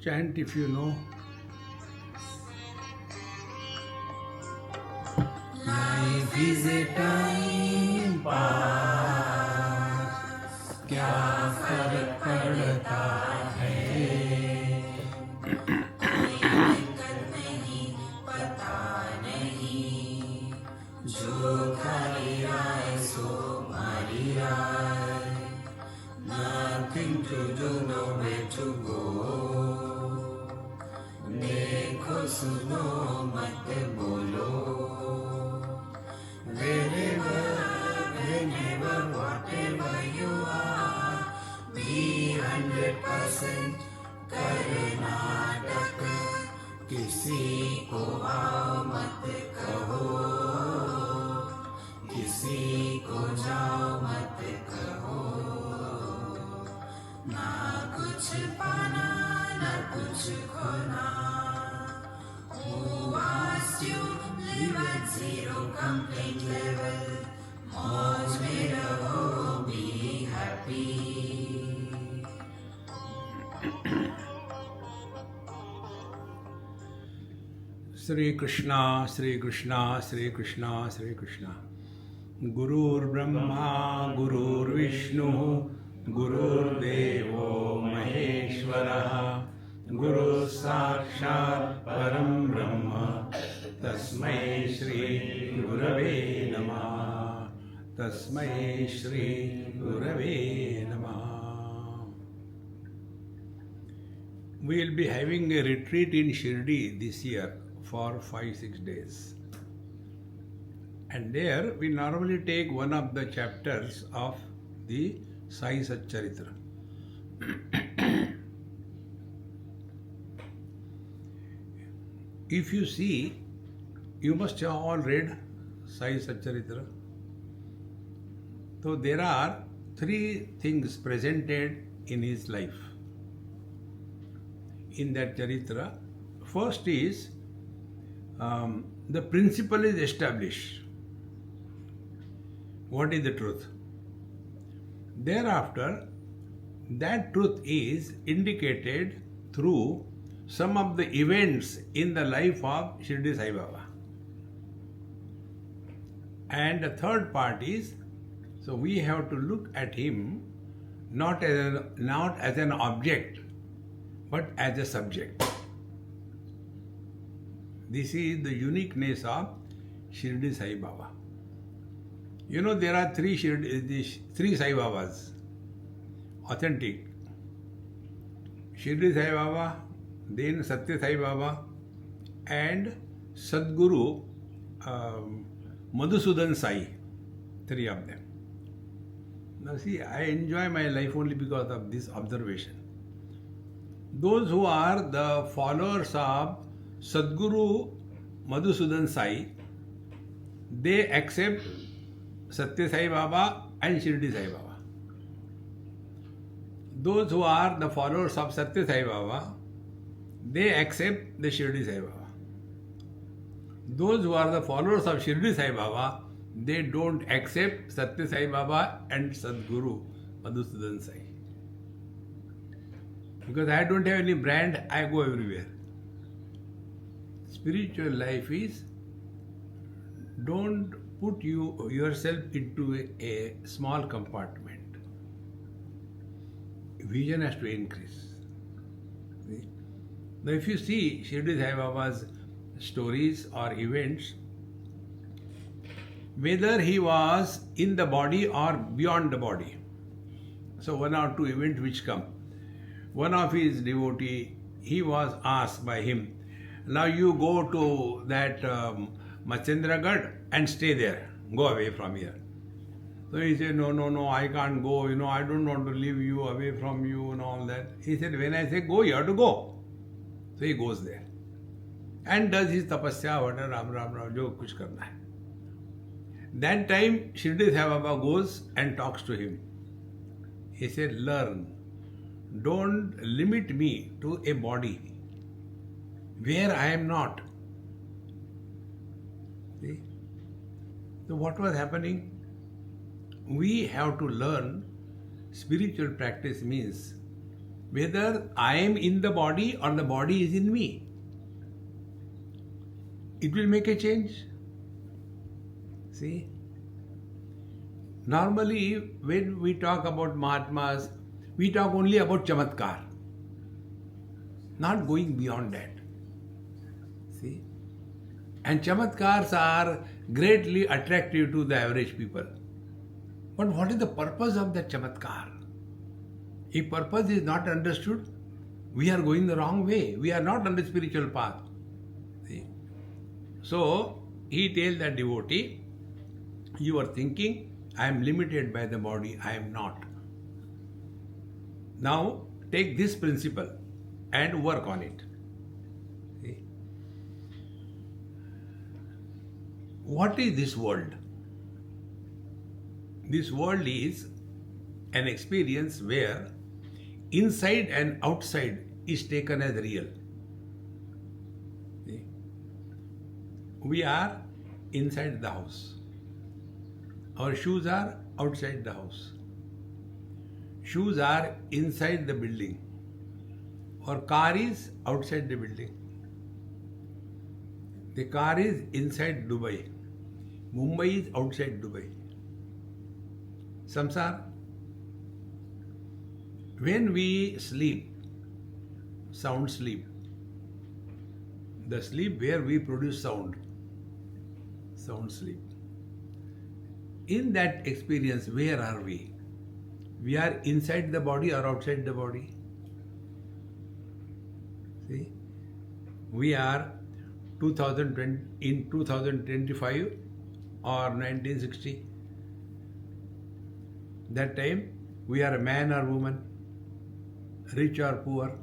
Chant if you know. Life is a time pass, क्या फर्क पड़ता है, कोई दिक्कत नहीं, पता नहीं, जो खाली आए सो मारी आए, nothing to do, nowhere to go, देखो सुनो मत बोलो, whenever, whatever you are, be 100% Karnataka, किसी को आओ मत कहो, किसी को जाओ मत कहो, ना कुछ पाना ना कुछ खोना, who asked you live at zero complaint level, मौज में रहो, be happy. Shri Krishna, Shri Krishna, Shri Krishna, Shri Krishna. Gurur Brahma, Gurur Vishnu, Gurur Devo Maheshwaraha, Guru Sakshat Param Brahma, Tasmai Shri Gurave Namah, Tasmai Shri Gurave Namah. We will be having a retreat in Shirdi this year for 5-6 days. And there we normally take one of the chapters of the Sai Satcharitra. If you see, you must have all read Sai Satcharitra. So there are 3 things presented in his life. In that Charitra, first is the principle is established. What is the truth? Thereafter, that truth is indicated through some of the events in the life of Shirdi Sai Baba. And the third part is, so we have to look at him not as an object, but as a subject. This is the uniqueness of Shirdi Sai Baba. You know, there are three Sai Babas, authentic. Shirdi Sai Baba, then Satya Sai Baba, and Sadguru Madhusudan Sai. 3 of them. Now see, I enjoy my life only because of this observation. Those who are the followers of Sadguru Madhusudan Sai, they accept Satya Sai Baba and Shirdi Sai Baba. Those who are the followers of Satya Sai Baba, they accept the Shirdi Sai Baba. Those who are the followers of Shirdi Sai Baba, they don't accept Satya Sai Baba and Sadguru Madhusudan Sai. Because I don't have any brand, I go everywhere. Spiritual life is, don't put yourself into a small compartment. Vision has to increase. See? Now if you see Shirdi Sai Baba's stories or events, whether he was in the body or beyond the body. So 1 or 2 events which come. One of his devotee, he was asked by him, now you go to that Machendragarh and stay there, go away from here. So he said, no, I can't go, I don't want to leave you, away from you and all that. He said, when I say go, you have to go. So he goes there and does his tapasya, whatever, Ram, jo kuch karna hai. That time Shirdi Sai Baba goes and talks to him. He said, learn. Don't limit me to a body where I am not. See? So what was happening? We have to learn spiritual practice means whether I am in the body or the body is in me. It will make a change. See? Normally, when we talk about Mahatmas, we talk only about Chamatkar, not going beyond that. See? And Chamatkars are greatly attractive to the average people. But what is the purpose of that Chamatkar? If purpose is not understood, we are going the wrong way. We are not on the spiritual path. See? So, he tells the devotee, you are thinking, I am limited by the body, I am not. Now, take this principle and work on it. See? What is this world? This world is an experience where inside and outside is taken as real. See? We are inside the house. Our shoes are outside the house. Shoes are inside the building. Our car is outside the building. The car is inside Dubai. Mumbai is outside Dubai. Samsar. When we sleep, sound sleep, the sleep where we produce sound sleep. In that experience, where are we? We are inside the body or outside the body? See? We are 2020, in 2025 or 1960. That time, we are a man or woman, rich or poor,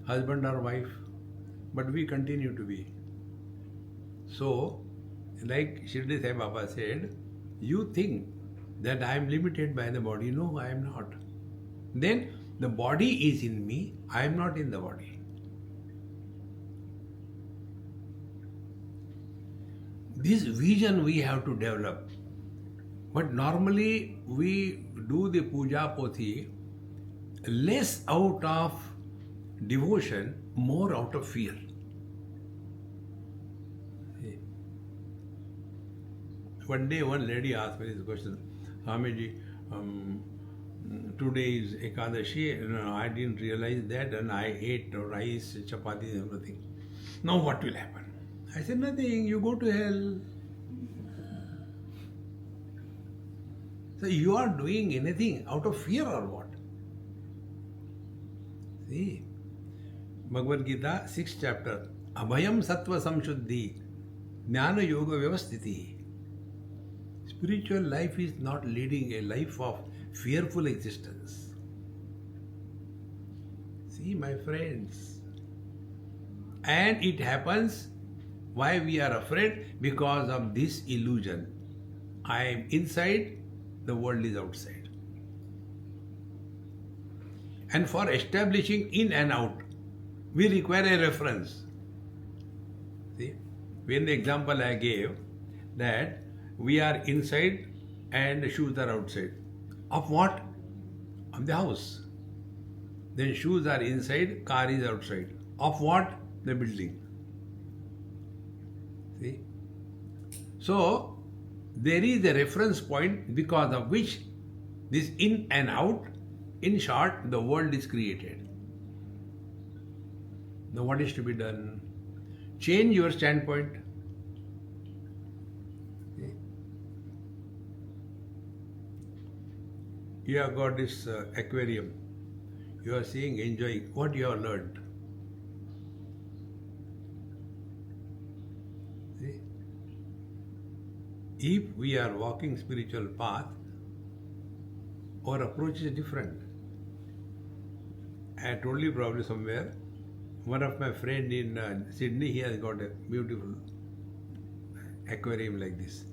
husband or wife, but we continue to be. So, like Shirdi Sai Baba said, you think that I am limited by the body. No, I am not. Then the body is in me, I am not in the body. This vision we have to develop. But normally we do the puja pothi less out of devotion, more out of fear. One day one lady asked me this question, Swamiji, today is Ekadashi, I didn't realize that and I ate rice, chapati and everything. Now what will happen? I said, nothing, you go to hell. So you are doing anything out of fear or what? See, Bhagavad Gita, 6th chapter, Abhayam Sattva Samshuddhi, Jnana Yoga Vyavasthiti. Spiritual life is not leading a life of fearful existence. See, my friends. And it happens why we are afraid? Because of this illusion. I am inside, the world is outside. And for establishing in and out, we require a reference. See, when the example I gave that we are inside and the shoes are outside. Of what? Of the house. Then shoes are inside, car is outside. Of what? The building. See? So, there is a reference point because of which this in and out, in short, the world is created. Now what is to be done? Change your standpoint. See? You have got this aquarium. You are seeing, enjoying what you have learned. See? If we are walking spiritual path, our approach is different. I told you probably somewhere, one of my friend in Sydney, he has got a beautiful aquarium like this.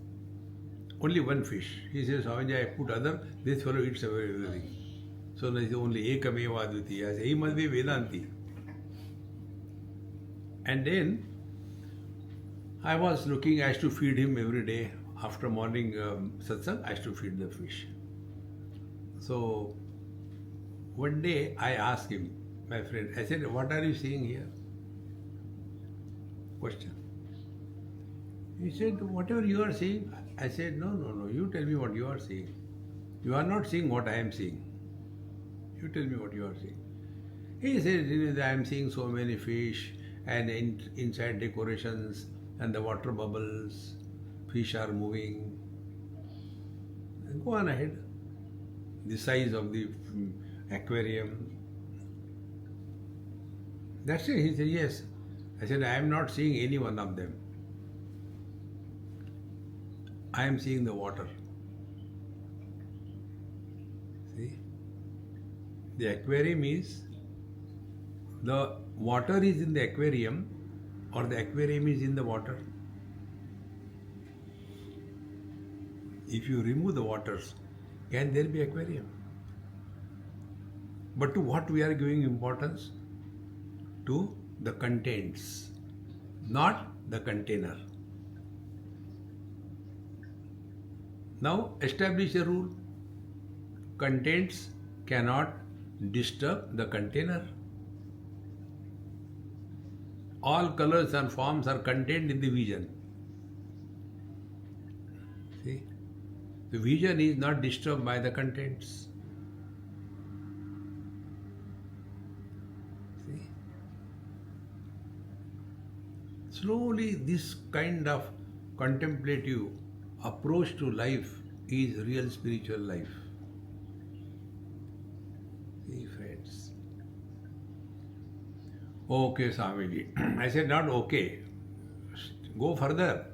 Only one fish. He says, Swamiji, I put other, this fellow eats everything. So there is only ekameva advitiya. I say, he must be Vedanti. And then I was looking, I used to feed him every day. After morning satsang, I used to feed the fish. So One day I asked him, my friend, I said, what are you seeing here? Question. He said, whatever you are seeing. I said, no, you tell me what you are seeing. You are not seeing what I am seeing. You tell me what you are seeing. He said, I am seeing so many fish and inside decorations and the water bubbles, fish are moving. Go on ahead. The size of the aquarium. That's it. He said, yes. I said, I am not seeing any one of them. I am seeing the water. See? The aquarium is, the water is in the aquarium or the aquarium is in the water. If you remove the waters, can there be aquarium? But to what we are giving importance? To the contents, not the container. Now establish a rule. Contents cannot disturb the container. All colors and forms are contained in the vision. See? The vision is not disturbed by the contents. See? Slowly this kind of contemplative approach to life is real spiritual life. See, friends. Okay, Swamiji. I said, not okay. Go further.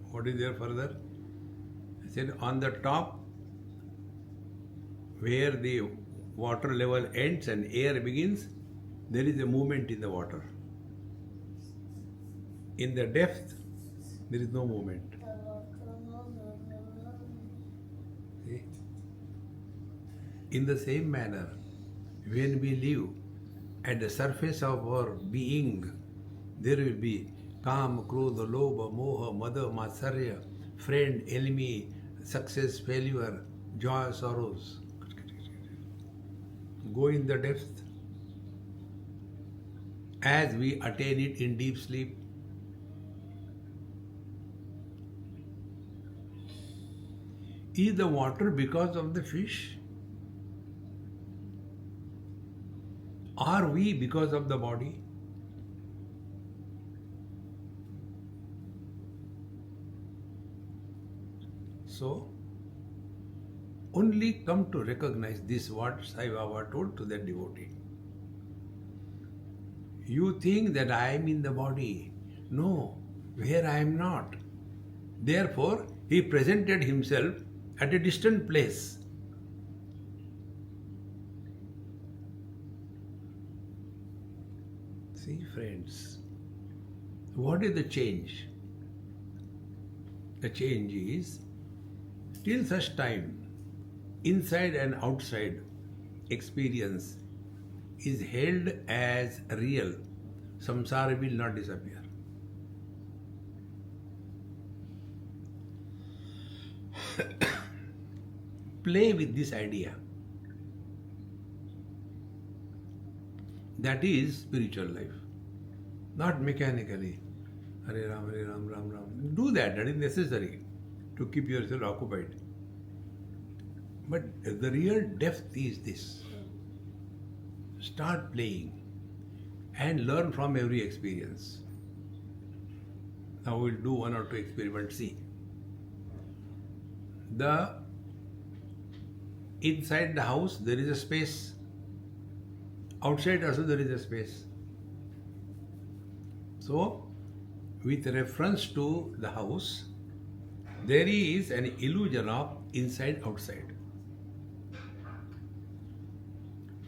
What is there further? I said, on the top, where the water level ends and air begins, there is a movement in the water. In the depth, there is no movement. See? In the same manner, when we live at the surface of our being, there will be Kam, Krodha, Lobha, Moha, Mada, Matsarya, friend, enemy, success, failure, joy, sorrows. Go in the depth. As we attain it in deep sleep, is the water because of the fish? Are we because of the body? So, only come to recognize this, what Sai Baba told to that devotee. You think that I am in the body. No, where I am not. Therefore, he presented himself at a distant place. See, friends, what is the change? The change is, till such time, inside and outside experience is held as real, samsara will not disappear. Play with this idea. That is spiritual life. Not mechanically. Hare Ram, Ram Ram. Do that, that is necessary to keep yourself occupied. But the real depth is this. Start playing and learn from every experience. Now we'll do one or two experiments. See. Inside the house there is a space. Outside also there is a space. So, with reference to the house, there is an illusion of inside-outside.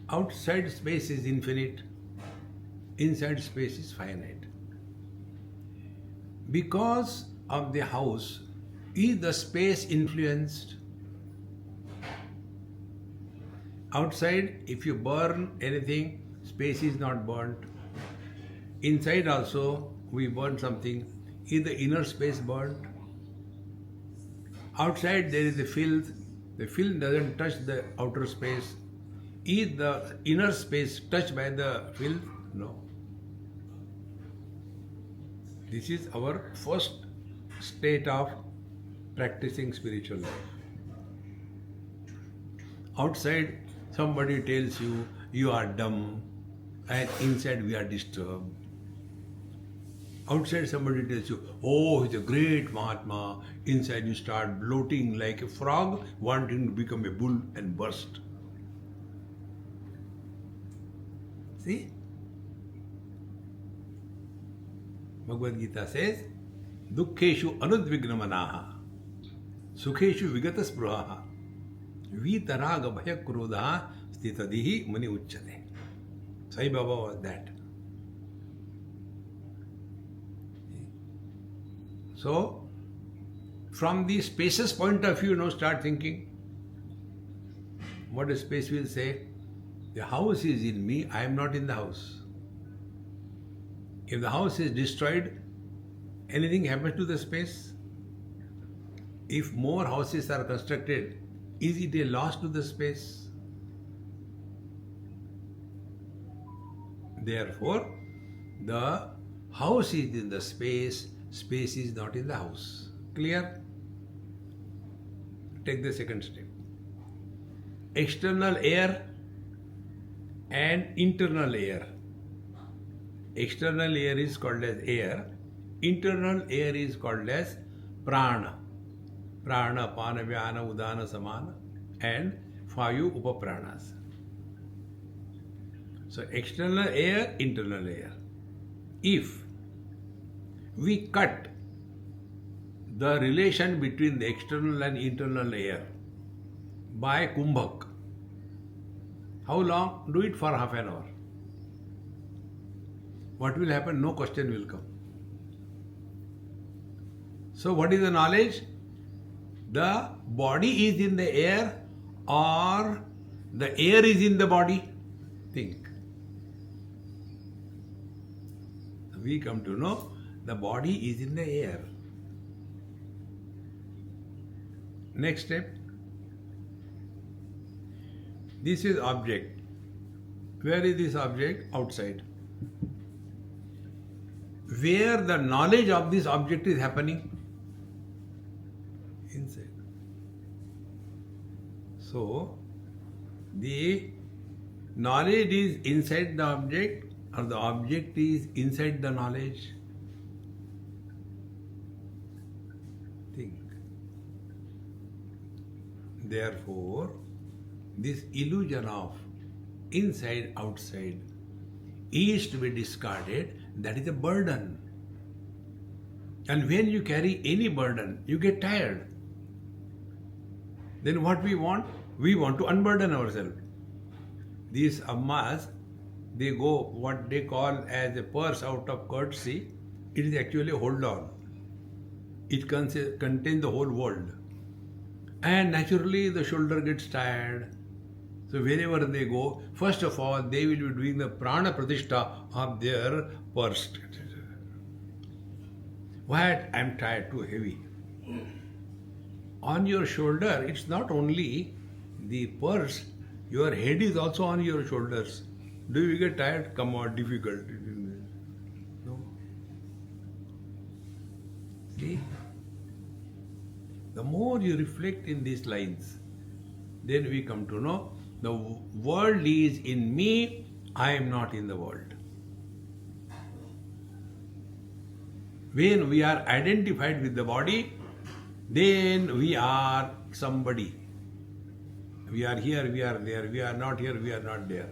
Outside space is infinite, inside space is finite. Because of the house, is the space influenced? Outside, if you burn anything, space is not burnt. Inside also, we burn something. Is the inner space burnt? Outside there is a filth. The filth doesn't touch the outer space. Is the inner space touched by the filth? No. This is our first state of practicing spiritual life. Outside, somebody tells you, you are dumb, and inside we are disturbed. Outside somebody tells you, oh, he's a great Mahatma. Inside you start bloating like a frog, wanting to become a bull and burst. See? Bhagavad Gita says, Dukkheshu anudvignamanaha, Sukheshu vigataspruhaha, Vitaraga bhayakrodha stitadihi mani uchyate. Sai Baba was that. So, from the spaces point of view, now start thinking. What a space will say, the house is in me, I am not in the house. If the house is destroyed, anything happens to the space? If more houses are constructed, is it a loss to the space? Therefore, the house is in the space, space is not in the house. Clear? Take the second step. External air and internal air. External air is called as air. Internal air is called as prana. Prana, pana, vyana, udana, samana, and vayu, upapranas. So external air, internal air. If we cut the relation between the external and internal air by kumbhak, how long? Do it for half an hour. What will happen? No question will come. So what is the knowledge? The body is in the air or the air is in the body? Think. We come to know the body is in the air. Next step. This is object. Where is this object? Outside. Where the knowledge of this object is happening? Inside. So, the knowledge is inside the object or the object is inside the knowledge? Think. Therefore, this illusion of inside, outside is to be discarded. That is a burden. And when you carry any burden, you get tired. Then what we want? We want to unburden ourselves. These ammas, they go what they call as a purse out of courtesy. It is actually a hold on. It contains the whole world. And naturally the shoulder gets tired. So wherever they go, first of all, they will be doing the prana pratishtha of their purse. What? I am tired, too heavy. On your shoulder, it's not only the purse, your head is also on your shoulders. Do you get tired? Come on, difficult. No. See? The more you reflect in these lines, then we come to know the world is in me, I am not in the world. When we are identified with the body, then we are somebody. We are here, we are there. We are not here, we are not there.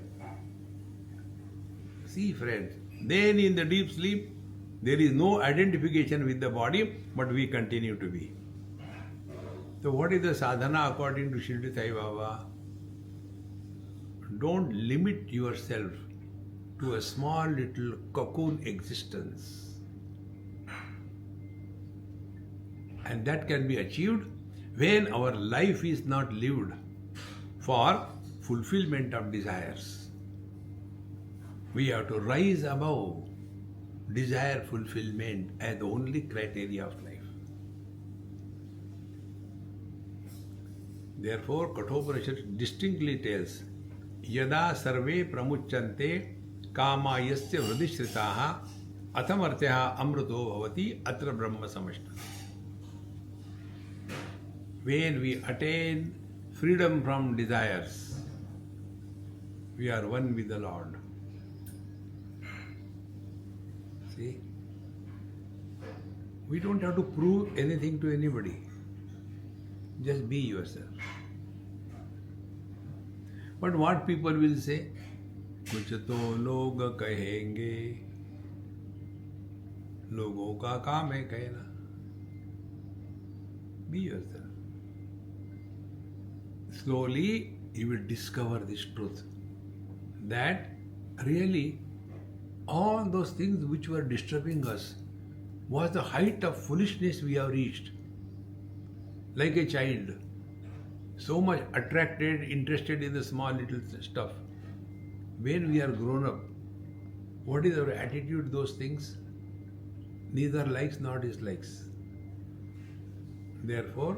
See, friends, then in the deep sleep, there is no identification with the body, but we continue to be. So what is the sadhana according to Shirdi Sai Baba? Don't limit yourself to a small little cocoon existence. And that can be achieved when our life is not lived for fulfillment of desires. We have to rise above desire fulfillment as the only criteria of life. Therefore, Kathopanishad distinctly tells Yada sarve pramuchante kama yasya vridishritaha athamartyaha amruto bhavati atra brahma samashta. When we attain freedom from desires, we are one with the Lord. See? We don't have to prove anything to anybody. Just be yourself. But what people will say? कुछ तो लोग कहेंगे, लोगों का काम है कहना. Be yourself. Slowly you will discover this truth, that really all those things which were disturbing us was the height of foolishness we have reached. Like a child, so much attracted, interested in the small little stuff. When we are grown up, what is our attitude to those things? Neither likes nor dislikes. Therefore,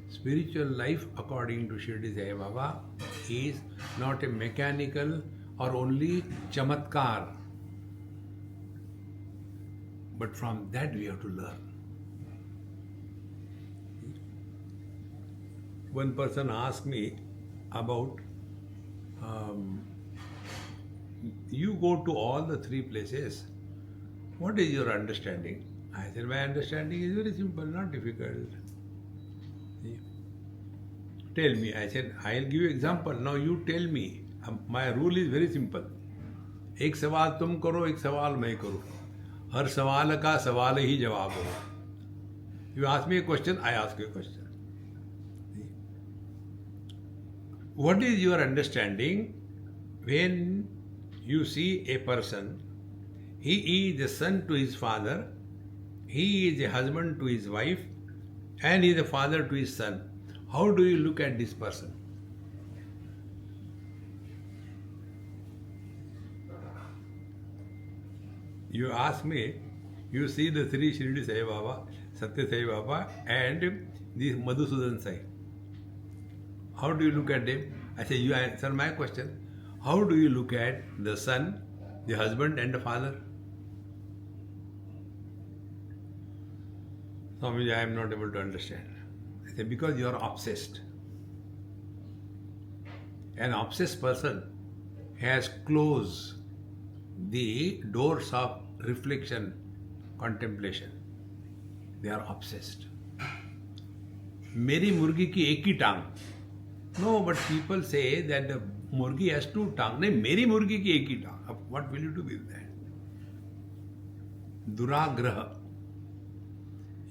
spiritual life according to Shirdi Sai Baba is not a mechanical or only chamatkar. But from that we have to learn. One person asked me about, you go to all the three places, what is your understanding? I said, my understanding is very simple, not difficult. See? Tell me. I said, I'll give you example. Now you tell me. My rule is very simple. एक सवाल तुम करो, एक सवाल मैं करूँ. हर सवाल का सवाल ही जवाब हो. You ask me a question, I ask you a question. What is your understanding when you see a person? He is the son to his father, he is a husband to his wife, and he is a father to his son. How do you look at this person? You ask me, you see the three Shirdi Sai Baba, Satya Sai Baba, and this Madhusudan Sai. How do you look at them? I say, you answer my question. How do you look at the son, the husband, and the father? Swamiji, I am not able to understand. I say, because you are obsessed. An obsessed person has closed the doors of reflection, contemplation. They are obsessed. मेरी मुर्गी की एक ही टांग. No, but people say that the murgi has two tongues. नहीं, मेरी मुर्गी की एक ही टांग. What will you do with that? Duragraha.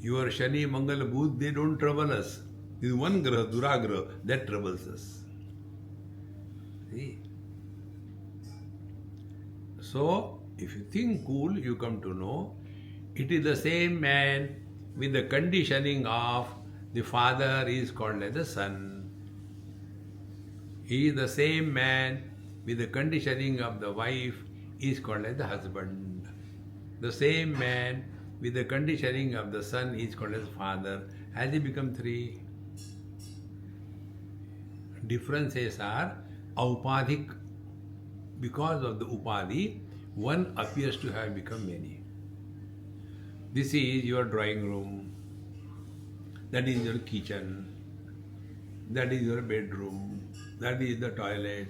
Your Shani, Mangal, Budh, they don't trouble us. This one graha, Duragraha, that troubles us. See? So, if you think cool, you come to know it is the same man with the conditioning of the father is called as the son. He is the same man with the conditioning of the wife is called as the husband. The same man with the conditioning of the son is called as father. Has he become three? Differences are aupadhik. Because of the upadhi, one appears to have become many. This is your drawing room. That is your kitchen. That is your bedroom. That is the toilet.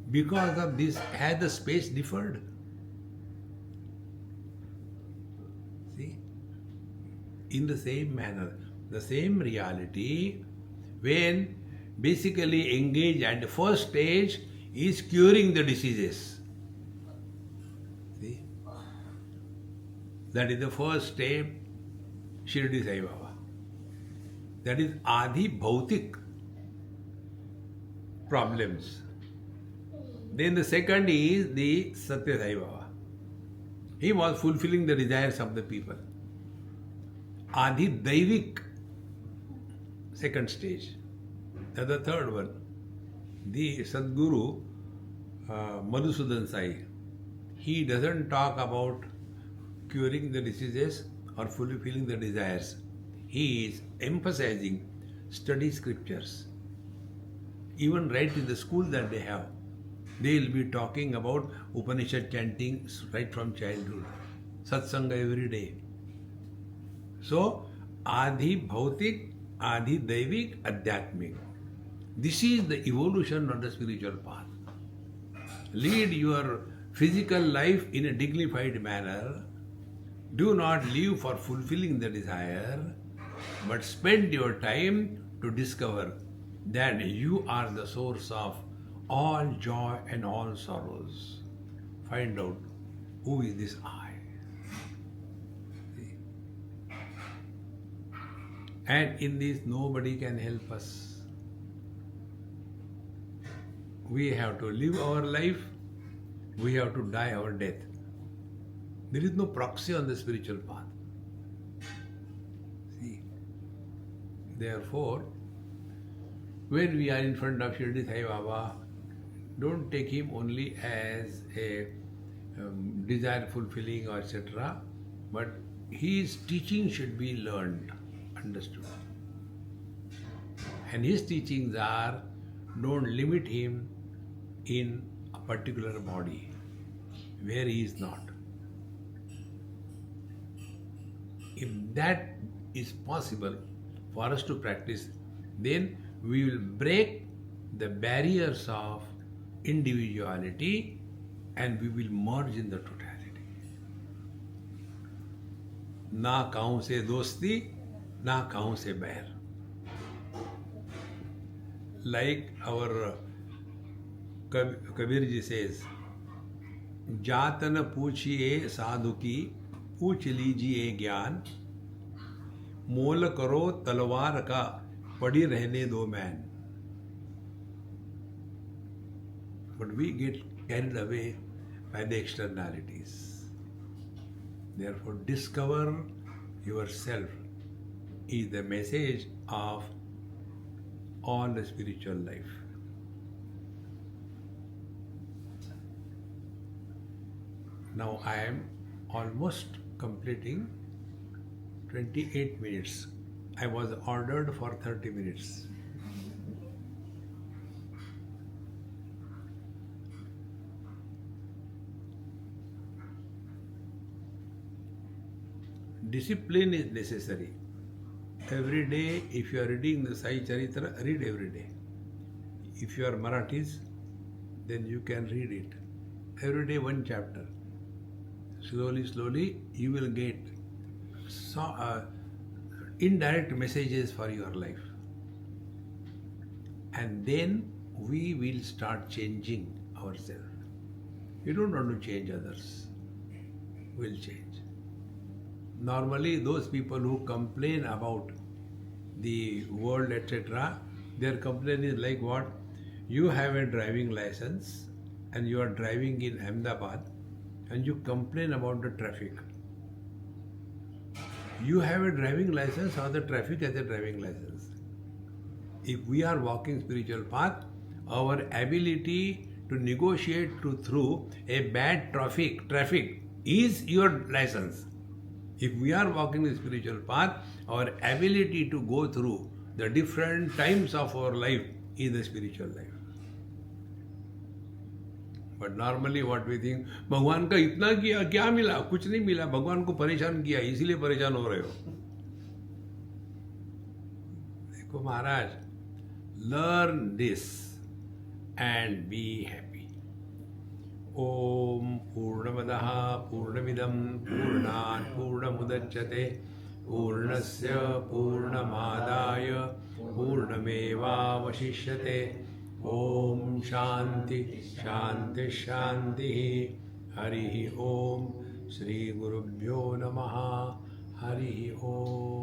Because of this, has the space differed? See? In the same manner, the same reality, when basically engaged at the first stage, is curing the diseases. See? That is the first step, Shirdi Sai Baba. That is Adi Bhautik problems. Then the second is the Satya Sai Baba. He was fulfilling the desires of the people. Adi Daivik, second stage. That's the third one. The Sadguru, Madhusudan Sai, he doesn't talk about curing the diseases or fulfilling the desires. He is emphasizing study scriptures. Even right in the school that they have, They will be talking about Upanishad chanting right from childhood. Satsanga every day. So, Adhi Bhautik, Adhi Daivik, Adhyatmik. This is the evolution of the spiritual path. Lead your physical life in a dignified manner. Do not live for fulfilling the desire, but spend your time to discover that you are the source of all joy and all sorrows. Find out who is this I. See? And in this, nobody can help us. We have to live our life, we have to die our death. There is no proxy on the spiritual path. See? Therefore, when we are in front of Shirdi Sai Baba, don't take him only as a desire fulfilling or etc. But his teaching should be learned, understood. And his teachings are, don't limit him in a particular body where he is not. If that is possible for us to practice, then we will break the barriers of individuality and we will merge in the totality. Na kahun se dosti, na kahun se bair. Like our Kabir ji says, जातन पूछिए साधु की, पूछ लीजिए ज्ञान, मोल करो तलवार का, पड़ी रहने दो man. But we get carried away by the externalities. Therefore, discover yourself is the message of all the spiritual life. Now I am almost completing 28 minutes. I was ordered for 30 minutes. Discipline is necessary. Every day, if you are reading the Sai Charitra, read every day. If you are Marathis, then you can read it. Every day one chapter. Slowly, slowly, you will get indirect messages for your life. And then we will start changing ourselves. We don't want to change others. We'll change. Normally, those people who complain about the world, etc., their complaint is like what? You have a driving license and you are driving in Ahmedabad and you complain about the traffic. You have a driving license or the traffic has a driving license. If we are walking spiritual path, our ability to negotiate through a bad traffic is your license. If we are walking the spiritual path, our ability to go through the different times of our life is the spiritual life. But normally what we think, भगवान का इतना किया, क्या मिला? कुछ नहीं मिला. भगवान को परेशान किया, इसीलिए परेशान हो रहे हो. देखो महाराज, learn this and be happy. Om Purnamadaha Purnamidam Purnat Purnamudachyate Purnasya Purnamadaya Purnameva Vashishyate. Om Shanti Shanti Shanti. Hari Om. Shri Gurubhyo Namaha. Hari Om.